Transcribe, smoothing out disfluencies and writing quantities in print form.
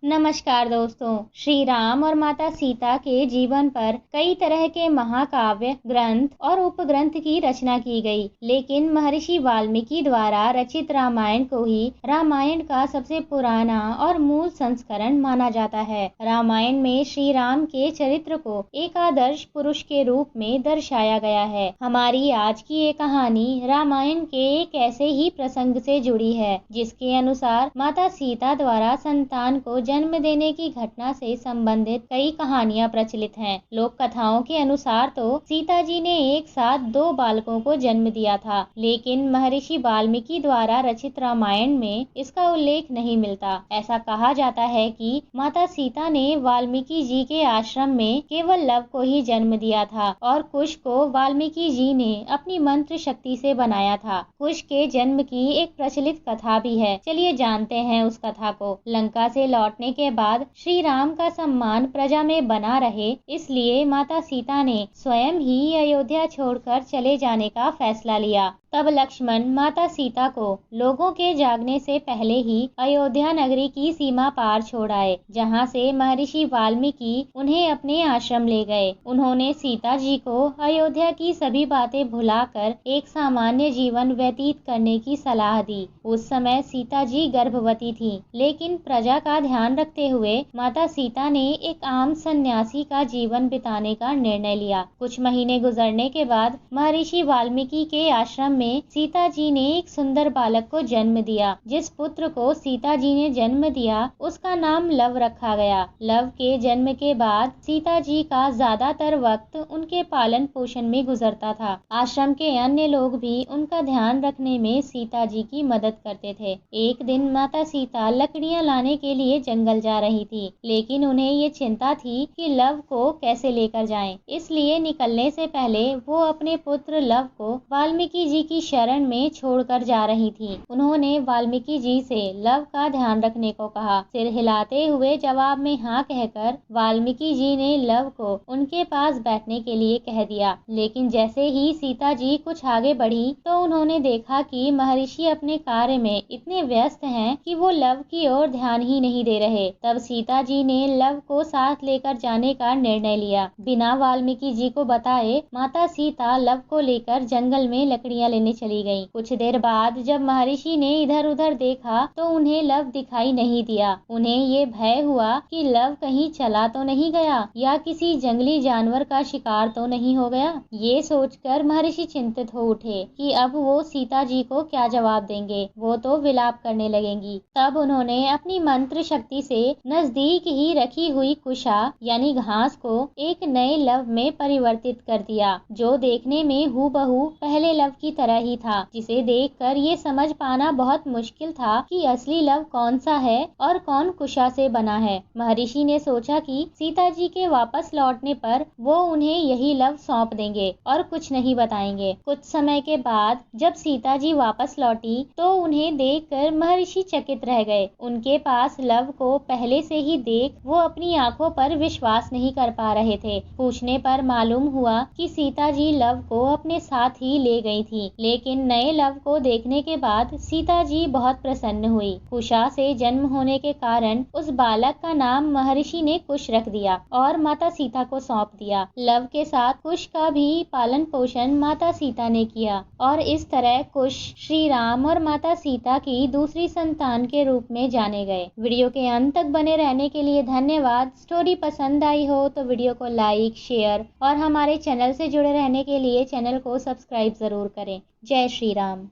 नमस्कार दोस्तों, श्री राम और माता सीता के जीवन पर कई तरह के महाकाव्य, ग्रंथ और उपग्रंथ की रचना की गई, लेकिन महर्षि वाल्मीकि द्वारा रचित रामायण को ही रामायण का सबसे पुराना और मूल संस्करण माना जाता है। रामायण में श्री राम के चरित्र को एक आदर्श पुरुष के रूप में दर्शाया गया है। हमारी आज की ये कहानी रामायण के एक ऐसे ही प्रसंग से जुड़ी है, जिसके अनुसार माता सीता द्वारा संतान को जन्म देने की घटना से संबंधित कई कहानियां प्रचलित हैं। लोक कथाओं के अनुसार तो सीता जी ने एक साथ 2 बालकों को जन्म दिया था, लेकिन महर्षि वाल्मीकि द्वारा रचित रामायण में इसका उल्लेख नहीं मिलता। ऐसा कहा जाता है कि माता सीता ने वाल्मीकि जी के आश्रम में केवल लव को ही जन्म दिया था और कुश को वाल्मीकि जी ने अपनी मंत्र शक्ति से बनाया था। कुश के जन्म की एक प्रचलित कथा भी है। चलिए जानते हैं उस कथा को। लंका से लौटने के बाद श्री राम का सम्मान प्रजा में बना रहे, इसलिए माता सीता ने स्वयं ही अयोध्या छोड़कर चले जाने का फैसला लिया। तब लक्ष्मण माता सीता को लोगों के जागने से पहले ही अयोध्या नगरी की सीमा पार छोड़ आए, जहाँ से महर्षि वाल्मीकि उन्हें अपने आश्रम ले गए। उन्होंने सीता जी को अयोध्या की सभी बातें भुलाकर एक सामान्य जीवन व्यतीत करने की सलाह दी। उस समय सीता जी गर्भवती थी, लेकिन प्रजा का ध्यान रखते हुए माता सीता ने एक आम सन्यासी का जीवन बिताने का निर्णय लिया। कुछ महीने गुजरने के बाद महर्षि वाल्मीकि के आश्रम में सीता जी ने एक सुंदर बालक को जन्म दिया। जिस पुत्र को सीता जी ने जन्म दिया उसका नाम लव रखा गया। लव के जन्म के बाद सीता जी का ज्यादातर वक्त उनके पालन पोषण में गुजरता था। आश्रम के अन्य लोग भी उनका ध्यान रखने में सीता जी की मदद करते थे। एक दिन माता सीता लकड़ियां लाने के लिए जंगल जा रही थी, लेकिन उन्हें ये चिंता थी कि लव को कैसे लेकर जाएं। इसलिए निकलने से पहले वो अपने पुत्र लव को वाल्मीकि जी की शरण में छोड़कर जा रही थी। उन्होंने वाल्मीकि जी से लव का ध्यान रखने को कहा। सिर हिलाते हुए जवाब में हाँ कहकर वाल्मीकि जी ने लव को उनके पास बैठने के लिए कह दिया। लेकिन जैसे ही सीता जी कुछ आगे बढ़ी तो उन्होंने देखा कि महर्षि अपने कार्य में इतने व्यस्त हैं कि वो लव की ओर ध्यान ही नहीं दे रहे। तब सीता जी ने लव को साथ लेकर जाने का निर्णय लिया। बिना वाल्मीकि जी को बताए माता सीता लव को लेकर जंगल में लकड़ियां लेने चली गईं। कुछ देर बाद जब महर्षि ने इधर उधर देखा तो उन्हें लव दिखाई नहीं दिया। उन्हें ये भय हुआ कि लव कहीं चला तो नहीं गया या किसी जंगली जानवर का शिकार तो नहीं हो गया। ये सोचकर महर्षि चिंतित हो उठे कि अब वो सीता जी को क्या जवाब देंगे। वो तो विलाप करने लगेंगी। तब उन्होंने अपनी मंत्र शक्ति से नजदीक ही रखी हुई कुशा यानी घास को एक नए लव में परिवर्तित कर दिया, जो देखने में हूबहू पहले लव की तरह ही था, जिसे देखकर ये समझ पाना बहुत मुश्किल था कि असली लव कौन सा है और कौन कुशा से बना है। महर्षि ने सोचा कि सीता जी के वापस लौटने पर वो उन्हें यही लव सौंप देंगे और कुछ नहीं बताएंगे। कुछ समय के बाद जब सीता जी वापस लौटी तो उन्हें देखकर महर्षि चकित रह गए। उनके पास लव को पहले से ही देख वो अपनी आंखों पर विश्वास नहीं कर पा रहे थे। पूछने पर मालूम हुआ कि सीता जी लव को अपने साथ ही ले गई थी, लेकिन नए लव को देखने के बाद सीता जी बहुत प्रसन्न हुई। कुशा से जन्म होने के कारण उस बालक का नाम महर्षि ने कुश रख दिया और माता सीता को सौंप दिया। लव के साथ कुश का भी पालन पोषण माता सीता ने किया और इस तरह कुश श्री राम और माता सीता की दूसरी संतान के रूप में जाने गए। वीडियो के अंत तक बने रहने के लिए धन्यवाद। स्टोरी पसंद आई हो तो वीडियो को लाइक, शेयर और हमारे चैनल से जुड़े रहने के लिए चैनल को सब्सक्राइब जरूर करें। जय श्री राम।